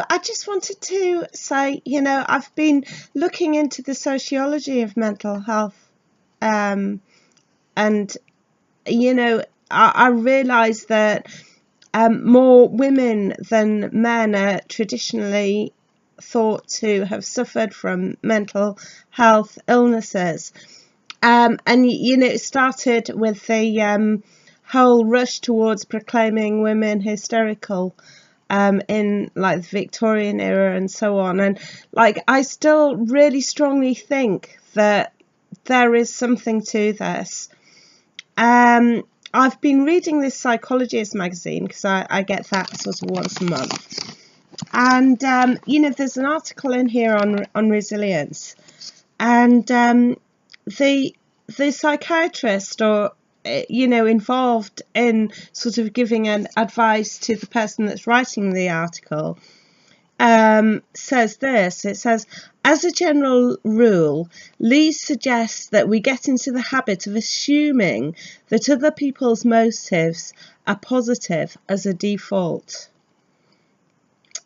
I just wanted to say, I've been looking into the sociology of mental health, and, I realise that more women than men are traditionally thought to have suffered from mental health illnesses. And, it started with the whole rush towards proclaiming women hysterical in like the Victorian era and so on. And like, I still really strongly think that there is something to this. I've been reading this Psychologist magazine because I get that sort of once a month. And, there's an article in here on resilience. And the psychiatrist involved in sort of giving an advice to the person that's writing the article says this. It says, as a general rule, Lee suggests that we get into the habit of assuming that other people's motives are positive as a default.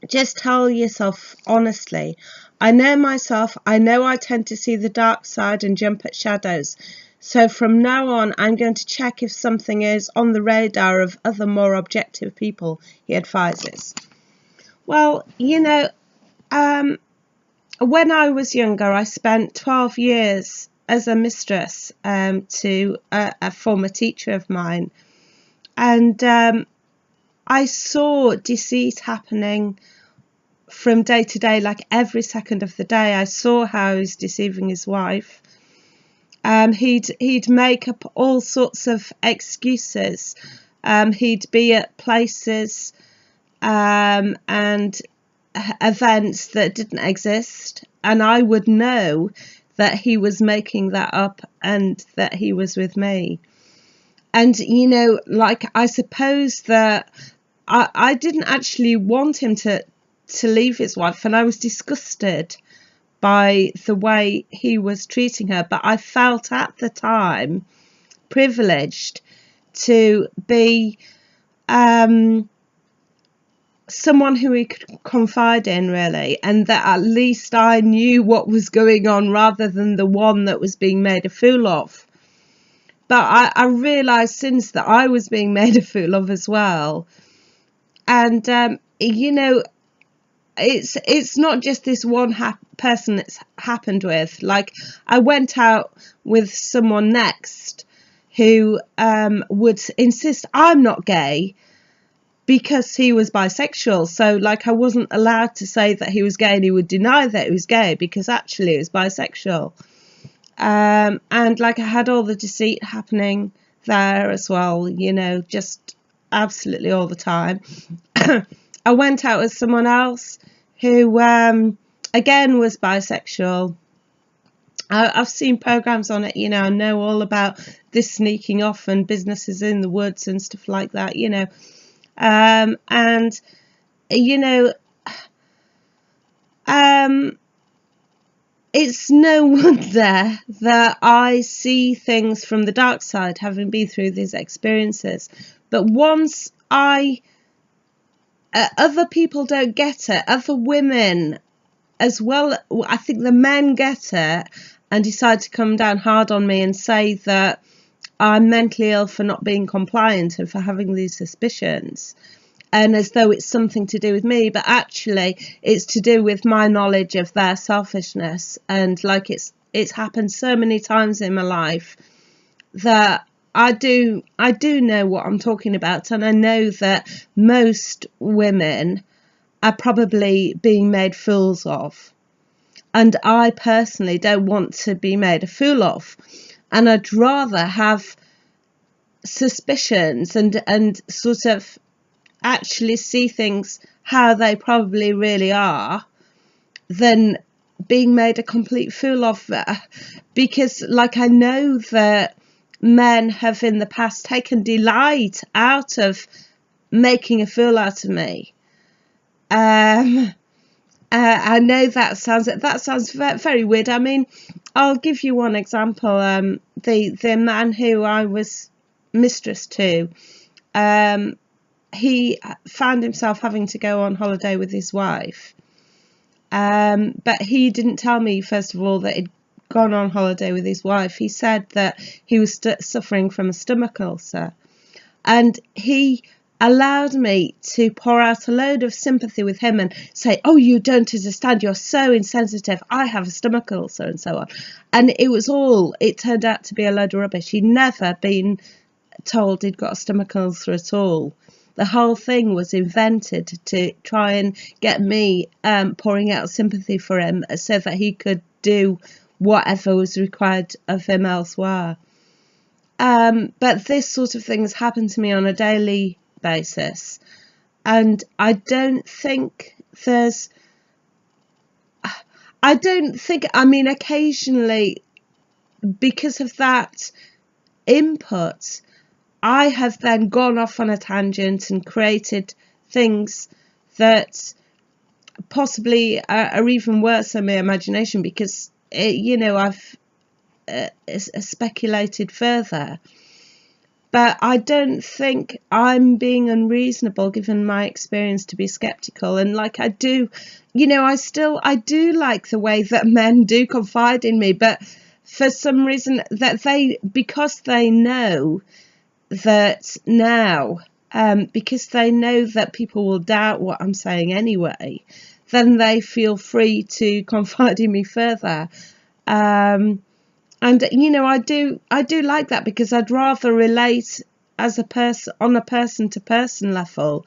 Just tell yourself honestly, I know myself, I know I tend to see the dark side and jump at shadows. So from now on, I'm going to check if something is on the radar of other more objective people, he advises. Well, when I was younger, I spent 12 years as a mistress to a former teacher of mine. And I saw deceit happening from day to day, like every second of the day. I saw how he was deceiving his wife. He'd make up all sorts of excuses. He'd be at places and events that didn't exist, and I would know that he was making that up and that he was with me. And like, I suppose that I didn't actually want him to leave his wife, and I was disgusted by the way he was treating her, but I felt at the time privileged to be someone who he could confide in, really, and that at least I knew what was going on rather than the one that was being made a fool of. But I realised since that I was being made a fool of as well. And it's not just this one person it's happened with. Like, I went out with someone next who would insist I'm not gay because he was bisexual. So like, I wasn't allowed to say that he was gay, and he would deny that he was gay because actually he was bisexual. And like, I had all the deceit happening there as well, just absolutely all the time. I went out with someone else who again was bisexual. I've seen programs on it, I know all about this sneaking off and businesses in the woods and stuff like that, and it's no wonder that I see things from the dark side, having been through these experiences. But once other people don't get it, other women as well, I think the men get it and decide to come down hard on me and say that I'm mentally ill for not being compliant and for having these suspicions, and as though it's something to do with me, but actually it's to do with my knowledge of their selfishness. And like, it's happened so many times in my life that I do know what I'm talking about, and I know that most women are probably being made fools of, and I personally don't want to be made a fool of, and I'd rather have suspicions and sort of actually see things how they probably really are than being made a complete fool of. Because like, I know that men have in the past taken delight out of making a fool out of me. I know that sounds very weird. I mean, I'll give you one example. The man who I was mistress to, he found himself having to go on holiday with his wife. But he didn't tell me, first of all, that he'd gone on holiday with his wife. He said that he was suffering from a stomach ulcer. And he allowed me to pour out a load of sympathy with him and say, oh, you don't understand, you're so insensitive, I have a stomach ulcer, and so on. And it turned out to be a load of rubbish. He'd never been told he'd got a stomach ulcer at all. The whole thing was invented to try and get me pouring out sympathy for him so that he could do whatever was required of him elsewhere. But this sort of thing has happened to me on a daily basis, and I don't think, I mean, occasionally, because of that input, I have then gone off on a tangent and created things that possibly are even worse than my imagination, because I've speculated further. But I don't think I'm being unreasonable, given my experience, to be skeptical. And like I do like the way that men do confide in me, but for some reason because they know that now, because they know that people will doubt what I'm saying anyway, then they feel free to confide in me further. And I do like that, because I'd rather relate as a person, on a person-to-person level,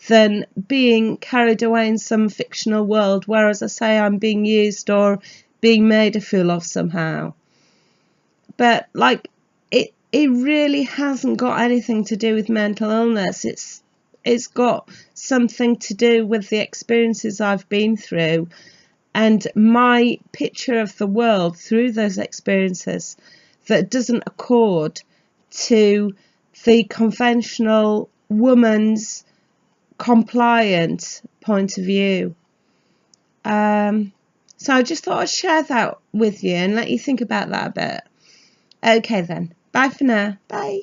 than being carried away in some fictional world where, as I say, I'm being used or being made a fool of somehow. But like, it really hasn't got anything to do with mental illness. It's got something to do with the experiences I've been through, and my picture of the world through those experiences that doesn't accord to the conventional woman's compliant point of view. So I just thought I'd share that with you and let you think about that a bit. Okay then, bye for now. Bye.